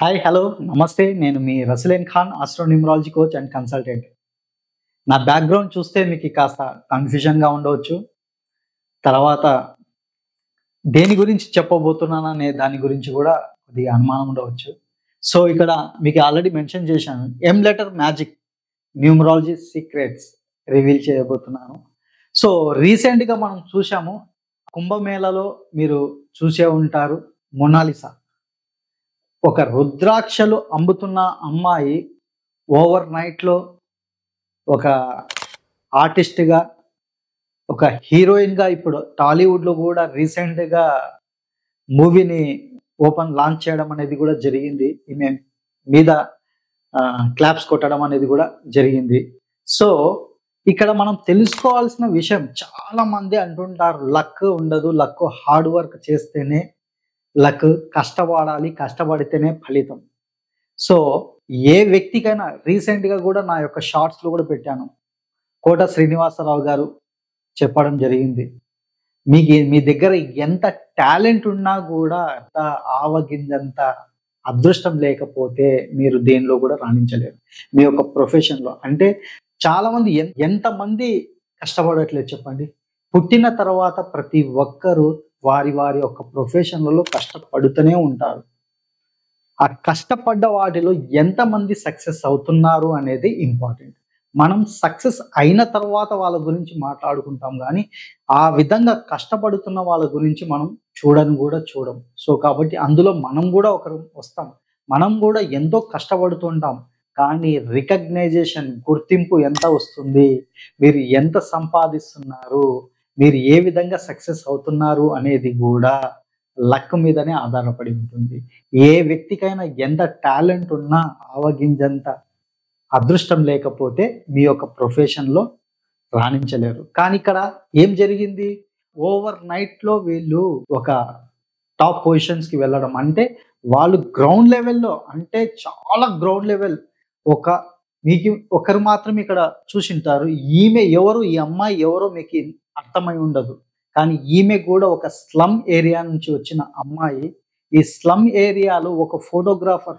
Hi, hello, namaste. నేను మీ Rasleen Khan, astronumerology coach and consultant. నా బ్యాక్‌గ్రౌండ్ చూస్తే మీకు కాస్త కన్‌ఫ్యూజన్‌గా ఉండవచ్చు. తర్వాత దేని గురించి చెప్పబోతున్నాననే దాని గురించి కూడా కొద్దిగా అనుమానం ఉండవచ్చు. సో, ఇక్కడ మీకు ఆల్రెడీ మెన్షన్ చేశాను. M letter magic numerology secrets reveal చేయబోతున్నాను. సో, రీసెంట్‌గా మనం చూశాము. కుంభమేళలో మీరు చూసే ఉంటారు. మొనాలిసా. ఒక రుద్రాక్షలు అమ్ముతున్న అమ్మాయి ఓవర్ నైట్‌లో ఒక ఆర్టిస్ట్‌గా, ఒక హీరోయిన్‌గా ఇప్పుడు టాలీవుడ్‌లో గూడా రీసెంట్‌గా మూవీని లాంచ్ చేయడం అనేది గూడా జరిగింది. ఈమె మీద క్లాప్స్ కొట్టడం అనేది గూడా జరిగింది. సో, ఇక్కడ మనం తెలుసుకోవాల్సిన విషయం, చాలామంది అంటుంటారు లక్ ఉండదు. లక్ హార్డ్ వర్క్ చేస్తేనే లక్, కష్టపడాలి, కష్టపడితేనే ఫలితం. సో, ఏ వ్యక్తికైనా రీసెంట్‌గా గూడా నా యొక్క షార్ట్స్‌లో గూడా పెట్టాను. కోట శ్రీనివాసరావు గారు చెప్పడం జరిగింది. మీ దగ్గర ఎంత టాలెంట్ ఉన్నా గూడా ఆవగింజంత అదృష్టం లేకపోతే మీరు దేనిలో గూడా రాణించలేరు. మీ యొక్క ప్రొఫెషన్‌లో. అంటే చాలామంది ఎంతమంది కష్టపడట్లేదు చెప్పండి. పుట్టిన తర్వాత ప్రతి ఒక్కరు వారి యొక్క ప్రొఫెషన్‌లలో కష్టపడుతూనే ఉంటారు. ఆ కష్టపడ్డ వాటిలో ఎంతమంది సక్సెస్ అవుతున్నారు అనేది ఇంపార్టెంట్. మనం సక్సెస్ అయిన తర్వాత వాళ్ళ గురించి మాట్లాడుకుంటాం గానీ, ఆ విధంగా కష్టపడుతున్న వాళ్ళ గురించి మనం చూడం. సో, కాబట్టి అందులో మనం గూడా ఒకరం వస్తాం. మనం గూడా ఎంతో కష్టపడుతుంటాం. కానీ రికగ్నైజేషన్, గుర్తింపు ఎంత వస్తుంది? మీరు ఎంత సంపాదిస్తున్నారు? మీరు ఏ విధంగా సక్సెస్ అవుతున్నారు అనేది గూడా లక్ మీదనే ఆధారపడి ఉంటుంది. ఏ వ్యక్తికైనా ఎంత టాలెంట్ ఉన్నా ఆవగింజంత అదృష్టం లేకపోతే మీ యొక్క ప్రొఫెషన్‌లో రాణించలేరు. కానీ ఇక్కడ ఏం జరిగింది? ఓవర్ నైట్‌లో వీళ్ళు ఒక టాప్ పొజిషన్స్‌కి వెళ్ళడం. అంటే వాళ్ళు గ్రౌండ్ లెవెల్‌లో, అంటే చాలా గ్రౌండ్ లెవెల్, ఒక మీకు ఒకరు మాత్రం ఇక్కడ చూసుంటారు. ఈమె ఎవరు? ఈ అమ్మాయి ఎవరో మీకు అర్థమై ఉండదు. కానీ ఈమె కూడా ఒక స్లమ్ ఏరియా నుంచి వచ్చిన అమ్మాయి. ఈ స్లమ్ ఏరియాలో ఒక photographer,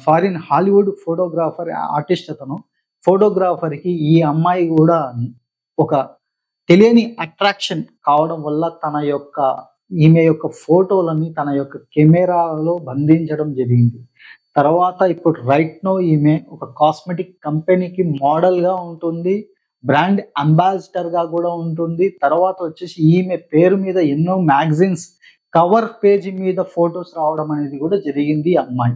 foreign Hollywood photographer, artist అతను. ఫోటోగ్రాఫర్‌కి ఈ అమ్మాయి గూడా ఒక తెలియని అట్రాక్షన్ కావడం వల్ల ఈమె యొక్క ఫోటోలని తన యొక్క కెమెరాలో బంధించడం జరిగింది. తర్వాత ఇప్పుడు రైట్ నౌ ఈమె ఒక కాస్మెటిక్ కంపెనీకి మోడల్‌గా ఉంటుంది. బ్రాండ్ అంబాసిడర్‌గా గూడా ఉంటుంది. తర్వాత వచ్చేసి ఈమె పేరు మీద ఎన్నో మ్యాగజైన్స్ కవర్ పేజీ మీద ఫోటోస్ రావడం అనేది గూడా జరిగింది ఈ అమ్మాయి.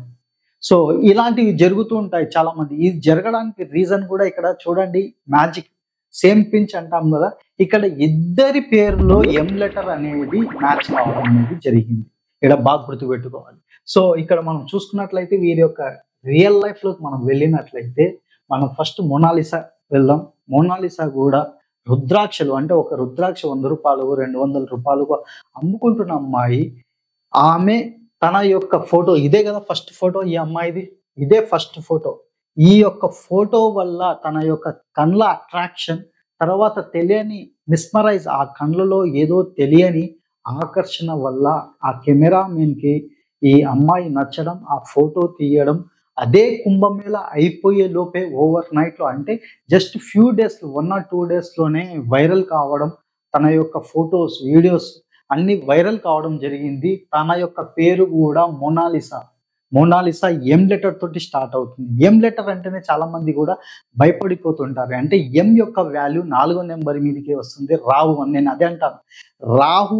సో, ఇలాంటివి జరుగుతూ ఉంటాయి చాలామంది. ఇది జరగడానికి రీజన్ గూడా ఇక్కడ చూడండి, మ్యాజిక్. సేమ్ పించ్ అంటాం గదా! ఇక్కడ ఇద్దరి పేరులో ఎం లెటర్ అనేది మ్యాచ్ కావడం అనేది జరిగింది. ఇక్కడ బాగా గుర్తుపెట్టుకోవాలి. సో, ఇక్కడ మనం చూసుకున్నట్లయితే వీరి యొక్క రియల్ లైఫ్‌లోకి మనం వెళ్ళినట్లయితే, మనం ఫస్ట్ మొనాలిసా వెళ్దాం. మొనాలిసా గూడా రుద్రాక్షలు, అంటే ఒక రుద్రాక్ష రూ. 100, రూ. 200 అమ్ముకుంటున్న అమ్మాయి. ఆమె తన యొక్క ఫోటో ఇదే గదా ఫస్ట్ ఫోటో ఈ అమ్మాయిది. ఇదే ఫస్ట్ ఫోటో. ఈ యొక్క ఫోటో వల్ల తన యొక్క కళ్ళ అట్రాక్షన్, తర్వాత తెలియని మిస్మరైజ్, ఆ కళ్ళలో ఏదో తెలియని ఆకర్షణ వల్ల ఆ కెమెరామెన్‌కి ఈ అమ్మాయి నచ్చడం, ఆ ఫోటో తీయడం. అదే కుంభమేళ అయిపోయే లోపే ఓవర్ నైట్‌లో, అంటే జస్ట్ ఫ్యూ డేస్‌లో, 1 ఆర్ 2 డేస్‌లోనే వైరల్ కావడం. తన యొక్క ఫోటోస్, వీడియోస్ అన్నీ వైరల్ కావడం జరిగింది. తన యొక్క పేరు గూడా మొనాలిసా. మొనాలిసా ఎం లెటర్ తోటి స్టార్ట్ అవుతుంది. ఎం లెటర్ అంటేనే చాలామంది గూడా భయపడిపోతుంటారు. అంటే ఎం యొక్క వాల్యూ 4 నంబర్ మీదకే వస్తుంది. రాహు అని నేను అదే అంటాను. రాహు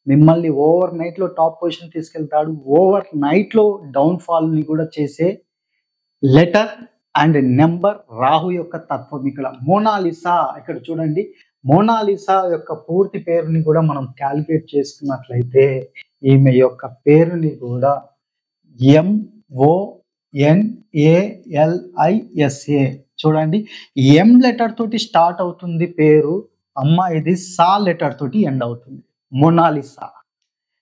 మిమ్మల్ని ఓవర్ నైట్‌లో టాప్ పొజిషన్ తీసుకెళ్తాడు. ఓవర్ నైట్‌లో డౌన్‌ఫాల్‌ని గూడా చేసే లెటర్ అండ్ నంబర్ రాహు యొక్క తత్వం ఇక్కడ. మోనాలిసా ఇక్కడ చూడండి. మోనాలిసా యొక్క పూర్తి పేరుని కూడా మనం కాలిక్యులేట్ చేసుకున్నట్లయితే ఈమె యొక్క పేరుని కూడా MONALISA. చూడండి, ఎం లెటర్ తోటి స్టార్ట్ అవుతుంది పేరు. అమ్మాయిది సా లెటర్ తోటి ఎండ్ అవుతుంది. Mona Lisa.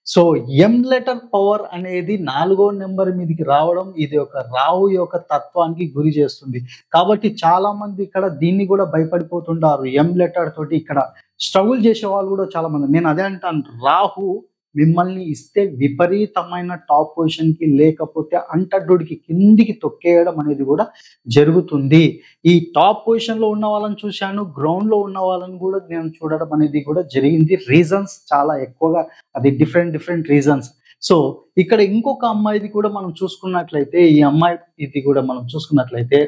So, M letter power అనేది 4వ నంబర్ మీదకి రావడం, ఇది ఒక రాహు యొక్క తత్వానికి గురి చేస్తుంది. కాబట్టి చాలామంది ఇక్కడ దీన్ని కూడా భయపడిపోతుంటారు. ఎం లెటర్ తోటి ఇక్కడ స్ట్రగుల్ చేసే వాళ్ళు కూడా చాలామంది. నేను అదే అంటాను, రాహు మిమ్మల్ని ఇస్తే విపరీతమైన టాప్ పొజిషన్‌కి లేకపోతే అంటడ్డుడికి కిందికి తొక్కేయడం అనేది కూడా జరుగుతుంది. ఈ టాప్ పొజిషన్‌లో ఉన్న వాళ్ళని చూశాను. గ్రౌండ్‌లో ఉన్న వాళ్ళని కూడా నేను చూడడం అనేది కూడా జరిగింది. రీజన్స్ చాలా ఎక్కువగా అది డిఫరెంట్ రీజన్స్. సో, ఇక్కడ ఇంకొక అమ్మాయిది కూడా మనం చూసుకున్నట్లయితే ఈ అమ్మాయి ఇది కూడా మనం చూసుకున్నట్లయితే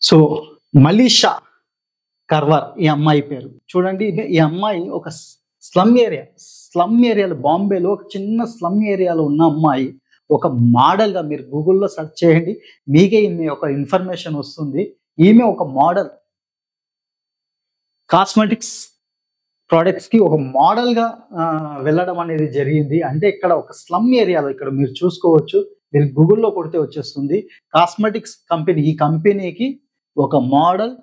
సో, మలీషా కర్వర్ ఈ అమ్మాయి పేరు. చూడండి ఈ అమ్మాయి ఒక స్లమ్ ఏరియాలో బాంబేలో ఒక చిన్న స్లమ్ ఏరియాలో ఉన్న అమ్మాయి ఒక మోడల్‌గా మీరు గూగుల్‌లో సెర్చ్ చేయండి. మీకే ఈమె ఒక ఇన్ఫర్మేషన్ వస్తుంది. ఈమె ఒక మోడల్. కాస్మెటిక్స్ ప్రొడక్ట్స్‌కి ఒక మోడల్‌గా వెళ్ళడం అనేది జరిగింది. అంటే ఇక్కడ ఒక స్లమ్ ఏరియాలో ఇక్కడ మీరు చూసుకోవచ్చు. మీరు గూగుల్‌లో కొడితే వచ్చేస్తుంది. కాస్మెటిక్స్ కంపెనీ ఈ కంపెనీకి ఒక మోడల్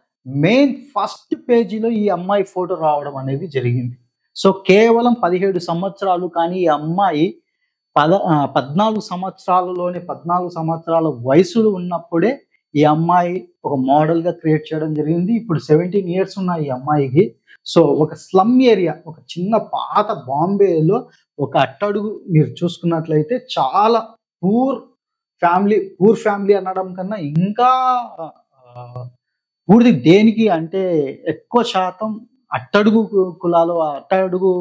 మెయిన్ ఫస్ట్ పేజీలో ఈ అమ్మాయి ఫోటో రావడం అనేది జరిగింది. సో, కేవలం 17 సంవత్సరాలు కానీ ఈ అమ్మాయి 14 సంవత్సరాలలోనే 14 సంవత్సరాల వయసులో ఉన్నప్పుడే ఈ అమ్మాయి ఒక మోడల్‌గా క్రియేట్ చేయడం జరిగింది. ఇప్పుడు 17 ఇయర్స్ ఉన్నాయి ఈ అమ్మాయికి. సో, ఒక స్లమ్ ఏరియా ఒక చిన్న పాత బాంబేలో ఒక అట్టడుగు మీరు చూసుకున్నట్లయితే చాలా పూర్ ఫ్యామిలీ అనడం కన్నా ఇంకా పూర్తి దేనికి అంటే ఎక్కువ శాతం అట్టడుగు కులాలు, అట్టడుగు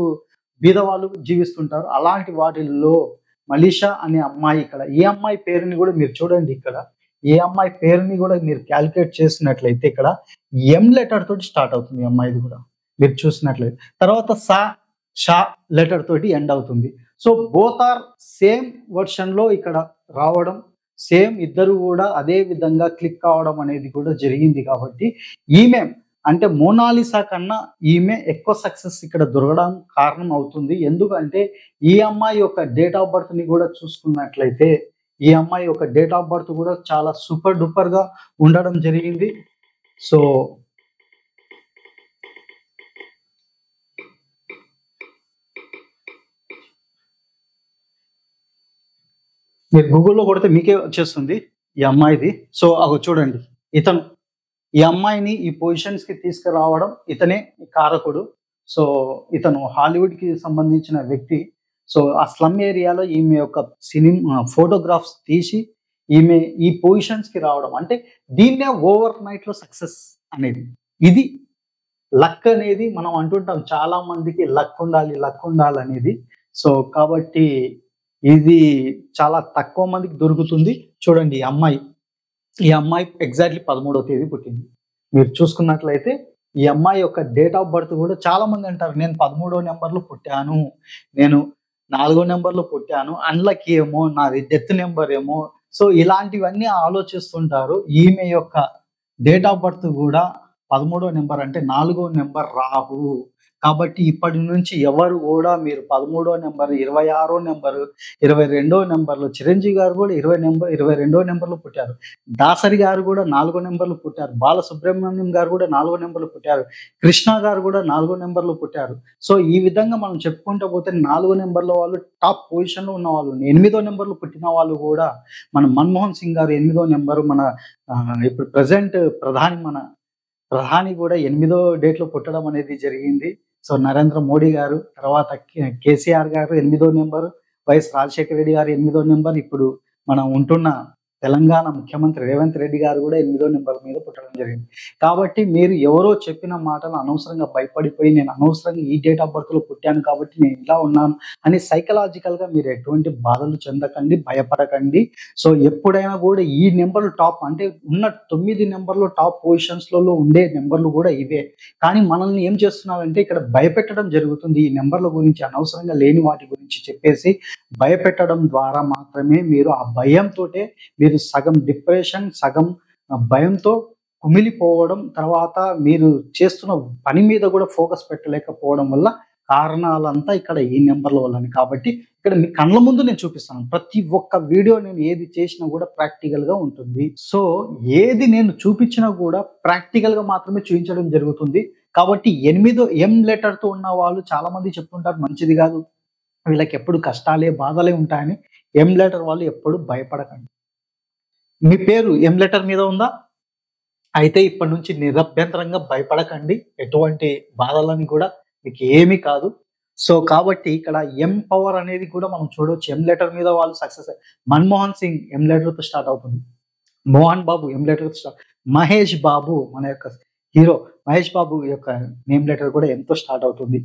బీదవాళ్ళు జీవిస్తుంటారు. అలాంటి వాటిల్లో మలీషా అనే అమ్మాయి ఇక్కడ. ఈ అమ్మాయి పేరుని కూడా మీరు చూడండి ఇక్కడ. ఈ అమ్మాయి పేరుని కూడా మీరు క్యాలిక్యులేట్ చేసినట్లయితే ఇక్కడ ఎం లెటర్ తోటి స్టార్ట్ అవుతుంది ఈ అమ్మాయిది కూడా. మీరు చూసినట్లయితే. తర్వాత షా లెటర్ తోటి ఎండ్ అవుతుంది. సో, బోత్ ఆర్ సేమ్ వర్షన్‌లో ఇక్కడ రావడం, సేమ్ ఇద్దరు కూడా అదే విధంగా క్లిక్ కావడం అనేది కూడా జరిగింది కాబట్టి ఈమె అంటే మోనాలిసా కన్నా ఈమె ఎక్కువ సక్సెస్ ఇక్కడ దొరకడం కారణం అవుతుంది. ఎందుకంటే ఈ అమ్మాయి యొక్క డేట్ ఆఫ్ బర్త్‌ని కూడా చూసుకున్నట్లయితే ఈ అమ్మాయి యొక్క డేట్ ఆఫ్ బర్త్ కూడా చాలా సూపర్ డూపర్‌గా ఉండడం జరిగింది. సో, మీరు గూగుల్‌లో కొడితే మీకే వచ్చేస్తుంది ఈ అమ్మాయిది. సో, అగో చూడండి. ఇతను ఈ అమ్మాయిని ఈ పొజిషన్స్‌కి తీసుకురావడం ఇతనే కారకుడు. సో, ఇతను హాలీవుడ్‌కి సంబంధించిన వ్యక్తి. సో, ఆ స్లమ్ ఏరియాలో ఈమె యొక్క ఫోటోగ్రాఫ్స్ తీసి ఈమె ఈ పొజిషన్స్‌కి రావడం. అంటే దీన్నే ఓవర్ నైట్‌లో సక్సెస్ అనేది. ఇది లక్ అనేది మనం అంటుంటాం. చాలా మందికి లక్ ఉండాలనేది. సో, కాబట్టి ఇది చాలా తక్కువ మందికి దొరుకుతుంది. చూడండి ఈ అమ్మాయి ఎగ్జాక్ట్‌లీ 13వ తేదీ పుట్టింది. మీరు చూసుకున్నట్లయితే ఈ అమ్మాయి యొక్క డేట్ ఆఫ్ బర్త్ కూడా చాలా మంది అంటారు. నేను 13వ నంబర్‌లో పుట్టాను. నేను 4వ నంబర్‌లో పుట్టాను. అన్‌లక్కీ ఏమో, నాది డెత్ నంబర్ ఏమో. సో, ఇలాంటివన్నీ ఆలోచిస్తుంటారు. ఈమె యొక్క డేట్ ఆఫ్ బర్త్ కూడా 13వ నంబర్ అంటే 4వ నంబర్ రాహు. కాబట్టి ఇప్పటి నుంచి ఎవరు కూడా మీరు 13వ నంబర్, 26వ నంబరు, 22వ నంబర్‌లో చిరంజీవి గారు కూడా 22వ నంబర్‌లో పుట్టారు. దాసరి గారు కూడా 4వ నంబర్‌లో పుట్టారు. బాలసుబ్రహ్మణ్యం గారు కూడా 4వ నంబర్‌లో పుట్టారు. కృష్ణ గారు కూడా 4వ నంబర్‌లో పుట్టారు. సో, ఈ విధంగా మనం చెప్పుకుంటూ పోతే 4వ నంబర్‌లో వాళ్ళు టాప్ పొజిషన్‌లో ఉన్నవాళ్ళు. 8వ నంబర్‌లో పుట్టిన వాళ్ళు కూడా మన మన్మోహన్ సింగ్ గారు 8వ నంబరు, మన ఇప్పుడు ప్రెజెంట్ ప్రధాని కూడా 8వ డేట్‌లో పుట్టడం అనేది జరిగింది. సో, నరేంద్ర మోడీ గారు, తర్వాత కేసీఆర్ గారు 8వ నంబరు, వైఎస్ రాజశేఖర రెడ్డి గారు 8వ నంబర్, ఇప్పుడు మనం ఉంటున్న తెలంగాణ ముఖ్యమంత్రి రేవంత్ రెడ్డి గారు కూడా 8వ నంబర్ మీద పుట్టడం జరిగింది. కాబట్టి మీరు ఎవరో చెప్పిన మాటలు అనవసరంగా భయపడిపోయి నేను అనవసరంగా ఈ డేట్ ఆఫ్ బర్త్‌లో పుట్టాను కాబట్టి నేను ఇలా ఉన్నాను అని సైకలాజికల్‌గా మీరు ఎటువంటి బాధలు చెందకండి, భయపడకండి. సో, ఎప్పుడైనా కూడా ఈ నంబర్‌లు టాప్ అంటే ఉన్న 9 నంబర్‌లో టాప్ పొజిషన్స్‌లలో ఉండే నంబర్‌లు కూడా ఇవే. కానీ మనల్ని ఏం చేస్తున్నారంటే ఇక్కడ భయపెట్టడం జరుగుతుంది. ఈ నంబర్‌ల గురించి అనవసరంగా లేని వాటి గురించి చెప్పేసి భయపెట్టడం ద్వారా మాత్రమే మీరు ఆ భయంతోటే మీరు సగం డిప్రెషన్, సగం భయంతో కుమిలిపోవడం, తర్వాత మీరు చేస్తున్న పని మీద కూడా ఫోకస్ పెట్టలేకపోవడం వల్ల కారణాలంతా ఇక్కడ ఈ నంబర్ల వల్లనే. కాబట్టి ఇక్కడ మీ కళ్ళ ముందు నేను చూపిస్తాను. ప్రతి ఒక్క వీడియో నేను ఏది చేసినా కూడా ప్రాక్టికల్‌గా ఉంటుంది. సో, ఏది నేను చూపించినా కూడా ప్రాక్టికల్‌గా మాత్రమే చూపించడం జరుగుతుంది. కాబట్టి 8 ఎం లెటర్‌తో ఉన్న వాళ్ళు చాలా మంది చెప్తుంటారు మంచిది కాదు. వీళ్ళకి ఎప్పుడు కష్టాలే, బాధలే ఉంటాయని. ఎం లెటర్ వాళ్ళు ఎప్పుడు భయపడకండి. మీ పేరు ఎం లెటర్ మీద ఉందా? అయితే ఇప్పటి నుంచి నిరభ్యంతరంగా భయపడకండి. ఎటువంటి బాధలని కూడా మీకు ఏమీ కాదు. సో కాబట్టి ఇక్కడ ఎం పవర్ అనేది కూడా మనం చూడవచ్చు. ఎం లెటర్ మీద వాళ్ళు success. Manmohan Singh M letter తో స్టార్ట్ అవుతుంది. మోహన్ బాబు ఎం లెటర్ తో స్టార్ట్. మహేష్ బాబు మన యొక్క హీరో మహేష్ బాబు యొక్క నేమ్ లెటర్ కూడా ఎంతో స్టార్ట్ అవుతుంది.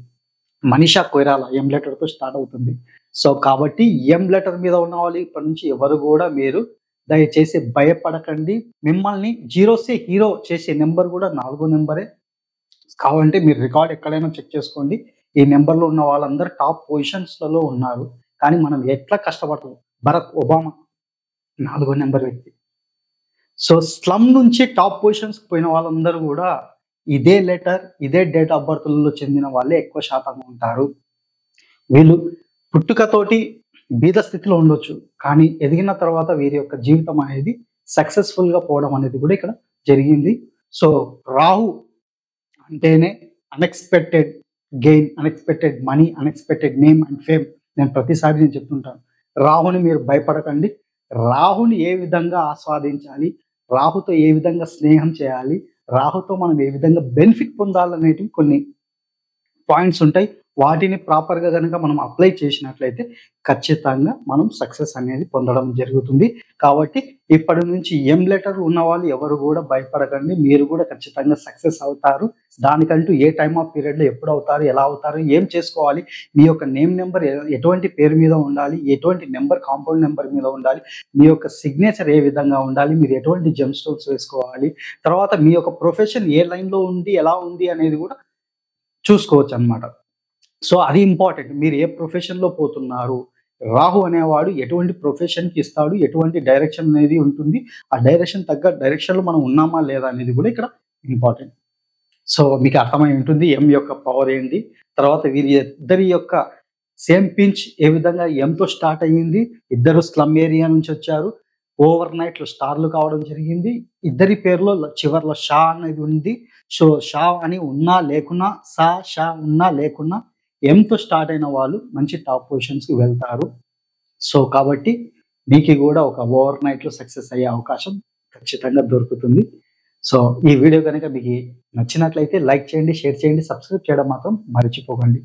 మనీషా కొయిరాలా ఎం లెటర్ తో స్టార్ట్ అవుతుంది. సో కాబట్టి ఎం లెటర్ మీద ఉన్న వాళ్ళు ఇప్పటి నుంచి ఎవరు కూడా మీరు దయచేసి భయపడకండి. మిమ్మల్ని జీరోసే హీరో చేసే నెంబర్ కూడా 4 నెంబరే. కావాలంటే మీరు రికార్డ్ ఎక్కడైనా చెక్ చేసుకోండి. ఈ నెంబర్లో ఉన్న వాళ్ళందరూ టాప్ పొజిషన్స్లలో ఉన్నారు. కానీ మనం ఎట్లా కష్టపడతాం. బరాక్ ఒబామా 4 నెంబర్ వ్యక్తి. సో స్లమ్ నుంచి టాప్ పొజిషన్స్కి పోయిన వాళ్ళందరూ కూడా ఇదే లెటర్, ఇదే డేట్ ఆఫ్ బర్త్లలో చెందిన వాళ్ళే ఎక్కువ శాతంగా ఉంటారు. వీళ్ళు పుట్టుకతోటి బీద స్థితిలో ఉండొచ్చు, కానీ ఎదిగిన తర్వాత వీరి యొక్క జీవితం అనేది సక్సెస్ఫుల్ గా పోవడం అనేది కూడా ఇక్కడ జరిగింది. సో రాహు అంటేనే unexpected gain, unexpected money, unexpected name and fame. నేను ప్రతిసారి నేను చెప్తుంటాను, రాహుని మీరు భయపడకండి. రాహుని ఏ విధంగా ఆస్వాదించాలి, రాహుతో ఏ విధంగా స్నేహం చేయాలి, రాహుతో మనం ఏ విధంగా బెనిఫిట్ పొందాలనేటివి కొన్ని పాయింట్స్ ఉంటాయి. వాటిని ప్రాపర్గా కనుక మనం అప్లై చేసినట్లయితే ఖచ్చితంగా మనం సక్సెస్ అనేది పొందడం జరుగుతుంది. కాబట్టి ఇప్పటి నుంచి ఎం లెటర్ ఉన్న వాళ్ళు ఎవరు కూడా భయపడకండి. మీరు కూడా ఖచ్చితంగా సక్సెస్ అవుతారు. దానికంటూ ఏ టైమ్ ఆఫ్ పీరియడ్లో ఎప్పుడు అవుతారు, ఎలా అవుతారు, ఏం చేసుకోవాలి, మీ యొక్క నేమ్ నెంబర్ ఎటువంటి పేరు మీద ఉండాలి, ఎటువంటి నెంబర్ కాంపౌండ్ నెంబర్ మీద ఉండాలి, మీ యొక్క సిగ్నేచర్ ఏ విధంగా ఉండాలి, మీరు ఎటువంటి జెమ్ స్టోన్స్ వేసుకోవాలి, తర్వాత మీ యొక్క ప్రొఫెషన్ ఏ లైన్లో ఉంది, ఎలా ఉంది అనేది కూడా చూసుకోవచ్చు అన్నమాట. సో అది ఇంపార్టెంట్. మీరు ఏ ప్రొఫెషన్లో పోతున్నారు, రాహు అనేవాడు ఎటువంటి ప్రొఫెషన్కి ఇస్తాడు, ఎటువంటి డైరెక్షన్ అనేది ఉంటుంది, ఆ డైరెక్షన్ తగ్గ డైరెక్షన్లో మనం ఉన్నామా లేదా అనేది కూడా ఇక్కడ ఇంపార్టెంట్. సో మీకు అర్థమై ఉంటుంది ఎం యొక్క పవర్ ఏంటి. తర్వాత వీరి ఇద్దరి యొక్క సేమ్ పించ్ ఏ విధంగా ఎంతో స్టార్ట్ అయ్యింది. ఇద్దరు స్లమ్ ఏరియా నుంచి వచ్చారు, ఓవర్ నైట్లో స్టార్లు కావడం జరిగింది. ఇద్దరి పేరులో చివర్లో షా అనేది ఉంది. సో షా అని ఉన్నా లేకున్నా, షా ఉన్నా లేకున్నా ఎంతో స్టార్ట్ అయిన వాళ్ళు మంచి టాప్ పొజిషన్స్కి వెళ్తారు. సో కాబట్టి మీకు కూడా ఒక ఓవర్ నైట్లో సక్సెస్ అయ్యే అవకాశం ఖచ్చితంగా దొరుకుతుంది. సో ఈ వీడియో కనుక మీకు నచ్చినట్లయితే లైక్ చేయండి, షేర్ చేయండి, సబ్స్క్రైబ్ చేయడం మాత్రం మర్చిపోకండి.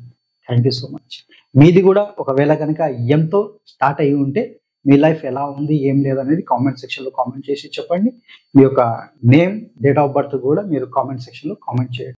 Thank you so much. మీది కూడా ఒకవేళ కనుక ఎంతో స్టార్ట్ అయ్యి ఉంటే మీ లైఫ్ ఎలా ఉంది, ఏం లేదనేది కామెంట్ సెక్షన్లో కామెంట్ చేసి చెప్పండి. మీ యొక్క నేమ్, డేట్ ఆఫ్ బర్త్ కూడా మీరు కామెంట్ సెక్షన్లో కామెంట్ చేయండి.